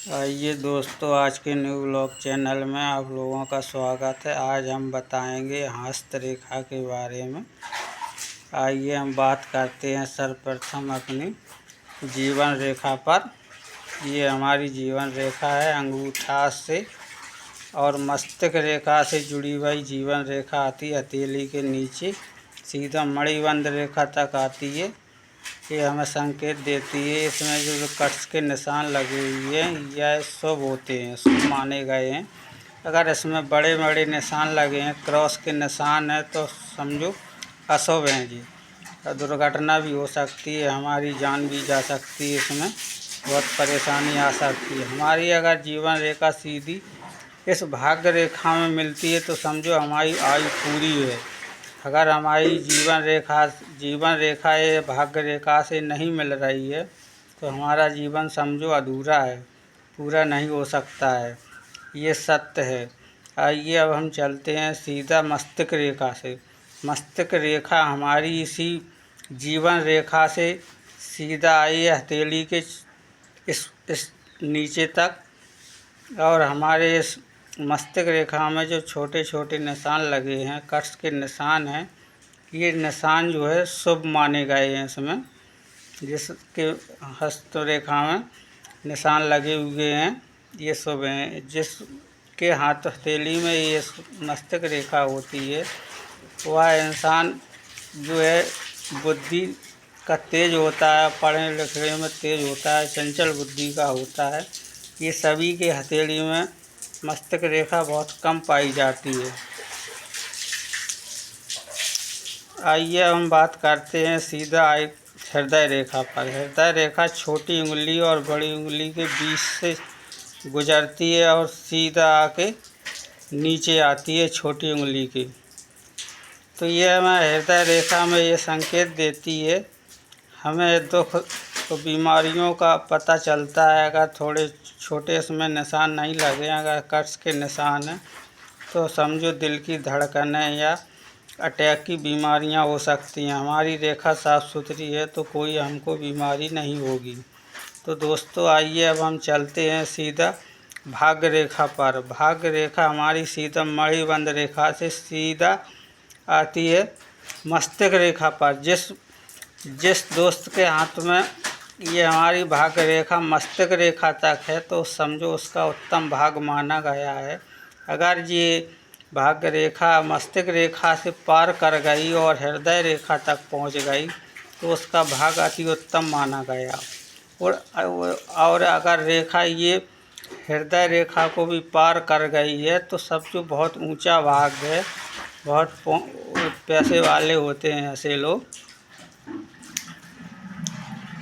आइए दोस्तों, आज के न्यू व्लॉग चैनल में आप लोगों का स्वागत है। आज हम बताएंगे हस्तरेखा के बारे में। आइए हम बात करते हैं सर्वप्रथम अपनी जीवन रेखा पर। ये हमारी जीवन रेखा है। अंगूठा से और मस्तक रेखा से जुड़ी हुई जीवन रेखा आती है। हथेली के नीचे सीधा मणिबंध रेखा तक आती है। ये हमें संकेत देती है। इसमें जो कट्स के निशान लगे हुए हैं यह शुभ होते हैं, शुभ माने गए हैं। अगर इसमें बड़े बड़े निशान लगे हैं, क्रॉस के निशान है, तो समझो अशुभ हैं जी। दुर्घटना भी हो सकती है, हमारी जान भी जा सकती है, इसमें बहुत परेशानी आ सकती है। हमारी अगर जीवन रेखा सीधी इस भाग्य रेखा में मिलती है तो समझो हमारी आयु पूरी है। अगर हमारी जीवन रेखा ये भाग्य रेखा से नहीं मिल रही है तो हमारा जीवन समझो अधूरा है, पूरा नहीं हो सकता है। ये सत्य है। आइए अब हम चलते हैं सीधा मस्तक रेखा से। मस्तक रेखा हमारी इसी जीवन रेखा से सीधा आई है हथेली के इस नीचे तक। और हमारे इस मस्तक रेखा में जो छोटे छोटे निशान लगे हैं, कट्स के निशान हैं, ये निशान जो है शुभ माने गए हैं। इसमें जिसके हस्त रेखा में निशान लगे हुए हैं ये शुभ हैं। जिसके हाथ हथेली में ये मस्तक रेखा होती है वह इंसान जो है बुद्धि का तेज होता है, पढ़ने लिखने में तेज होता है, चंचल बुद्धि का होता है। ये सभी के हथेली में मस्तक रेखा बहुत कम पाई जाती है। आइए हम बात करते हैं सीधा हृदय रेखा पर। हृदय रेखा छोटी उंगली और बड़ी उंगली के बीच से गुजरती है और सीधा आके नीचे आती है छोटी उंगली की। तो ये हमें हृदय रेखा में ये संकेत देती है, हमें दुख तो बीमारियों का पता चलता है। अगर थोड़े छोटे इसमें निशान नहीं लगे, अगर कट्स के निशान हैं तो समझो दिल की धड़कनें या अटैक की बीमारियां हो सकती हैं। हमारी रेखा साफ़ सुथरी है तो कोई हमको बीमारी नहीं होगी। तो दोस्तों आइए अब हम चलते हैं सीधा भाग्य रेखा पर। भाग्य रेखा हमारी सीधा मणिबंध रेखा से सीधा आती है मस्तक रेखा पर। जिस दोस्त के हाथ में ये हमारी भाग्य रेखा मस्तक रेखा तक है तो समझो उसका उत्तम भाग माना गया है। अगर ये भाग्य रेखा मस्तक रेखा से पार कर गई और हृदय रेखा तक पहुंच गई तो उसका भाग अति उत्तम माना गया। और अगर रेखा ये हृदय रेखा को भी पार कर गई है तो समझो बहुत ऊंचा भाग है, बहुत पैसे वाले होते हैं ऐसे लोग।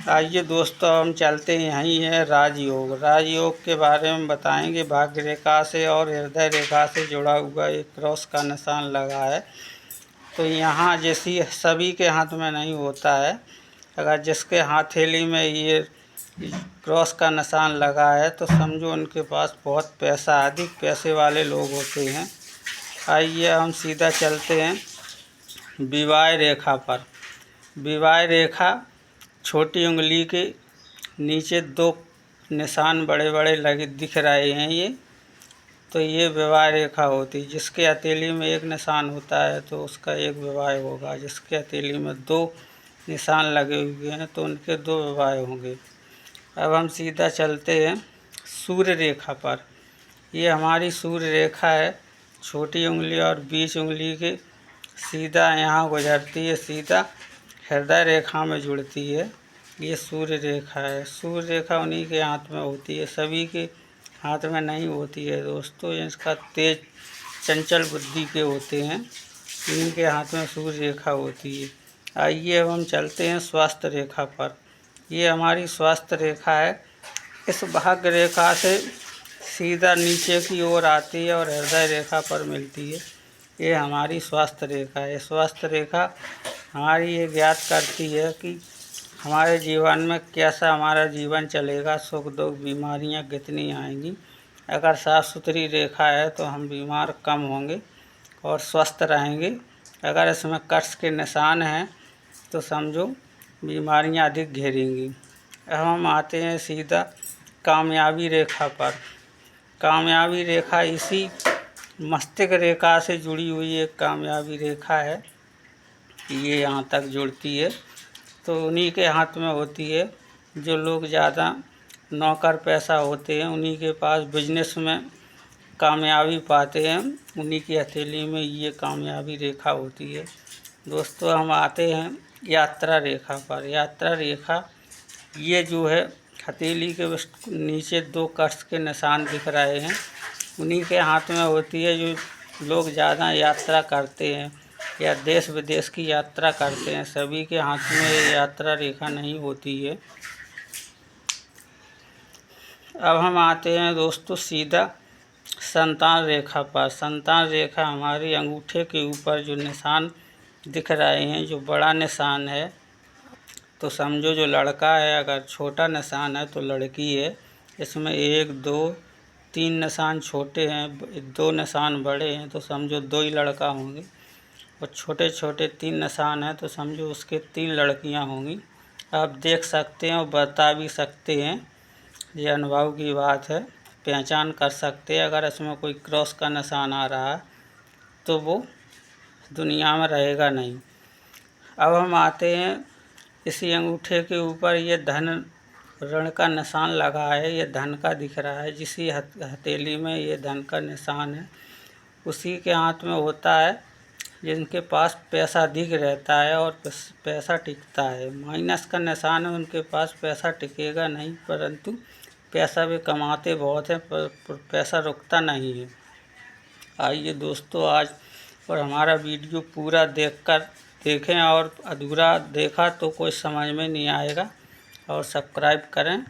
आइए दोस्तों हम चलते हैं, यहीं है राजयोग। राजयोग के बारे में बताएंगे। भाग्य रेखा से और हृदय रेखा से जुड़ा हुआ एक क्रॉस का निशान लगा है। तो यहाँ जैसी सभी के हाथ में नहीं होता है। अगर जिसके हथेली में ये क्रॉस का निशान लगा है तो समझो उनके पास बहुत पैसा, अधिक पैसे वाले लोग होते हैं। आइए हम सीधा चलते हैं विवाह रेखा पर। विवाह रेखा छोटी उंगली के नीचे दो निशान बड़े बड़े लगे दिख रहे हैं ये, तो ये विवाह रेखा होती है। जिसके हथेली में एक निशान होता है तो उसका एक विवाह होगा, जिसके हथेली में दो निशान लगे हुए हैं तो उनके दो विवाह होंगे। अब हम सीधा चलते हैं सूर्य रेखा पर। ये हमारी सूर्य रेखा है, छोटी उंगली और बीच उंगली के सीधा यहाँ गुजरती है, सीधा हृदय रेखा में जुड़ती है। ये सूर्य रेखा है। सूर्य रेखा उन्हीं के हाथ में होती है, सभी के हाथ में नहीं होती है दोस्तों। इसका तेज चंचल बुद्धि के होते हैं, इनके हाथ में सूर्य रेखा होती है। आइए अब हम चलते हैं स्वास्थ्य रेखा पर। ये हमारी स्वास्थ्य रेखा है, इस भाग्य रेखा से सीधा नीचे की ओर आती है और हृदय रेखा पर मिलती है। ये हमारी स्वास्थ्य रेखा है। स्वास्थ्य रेखा हमारी ये ज्ञात करती है कि हमारे जीवन में कैसा हमारा जीवन चलेगा, सुख दुख बीमारियां कितनी आएंगी। अगर साफ़ सुथरी रेखा है तो हम बीमार कम होंगे और स्वस्थ रहेंगे। अगर इसमें कट्स के निशान हैं तो समझो बीमारियां अधिक घेरेंगी। अब हम आते हैं सीधा कामयाबी रेखा पर। कामयाबी रेखा इसी मस्तिष्क रेखा से जुड़ी हुई एक कामयाबी रेखा है। ये यहाँ तक जुड़ती है, तो उन्हीं के हाथ में होती है। जो लोग ज़्यादा नौकर पैसा होते हैं उन्हीं के पास बिजनेस में कामयाबी पाते हैं, उन्हीं की हथेली में ये कामयाबी रेखा होती है। दोस्तों, हम आते हैं यात्रा रेखा पर। यात्रा रेखा ये जो है हथेली के नीचे 2 कष्ट के निशान दिख रहे हैं, उन्हीं के हाथ में होती है। जो लोग ज़्यादा यात्रा करते हैं या देश विदेश की यात्रा करते हैं, सभी के हाथ में ये यात्रा रेखा नहीं होती है। अब हम आते हैं दोस्तों सीधा संतान रेखा पर। संतान रेखा हमारी अंगूठे के ऊपर जो निशान दिख रहे हैं, जो बड़ा निशान है तो समझो जो लड़का है, अगर छोटा निशान है तो लड़की है। इसमें 1 2 3 निशान छोटे हैं, 2 निशान बड़े हैं, तो समझो 2 ही लड़का होंगे। और छोटे छोटे 3 निशान हैं तो समझो उसके 3 लड़कियां होंगी। आप देख सकते हैं और बता भी सकते हैं, ये अनुभव की बात है, पहचान कर सकते हैं। अगर इसमें कोई क्रॉस का निशान आ रहा है तो वो दुनिया में रहेगा नहीं। अब हम आते हैं इसी अंगूठे के ऊपर ये धन ऋण का निशान लगा है, ये धन का दिख रहा है। जिसी हथेली में ये धन का निशान है उसी के हाथ में होता है जिनके पास पैसा अधिक रहता है और पैसा टिकता है। माइनस का निशान है, उनके पास पैसा टिकेगा नहीं, परंतु पैसा वे कमाते बहुत हैं पर पैसा रुकता नहीं है। आइए दोस्तों, आज और हमारा वीडियो पूरा देखें, और अधूरा देखा तो कोई समझ में नहीं आएगा, और सब्सक्राइब करें।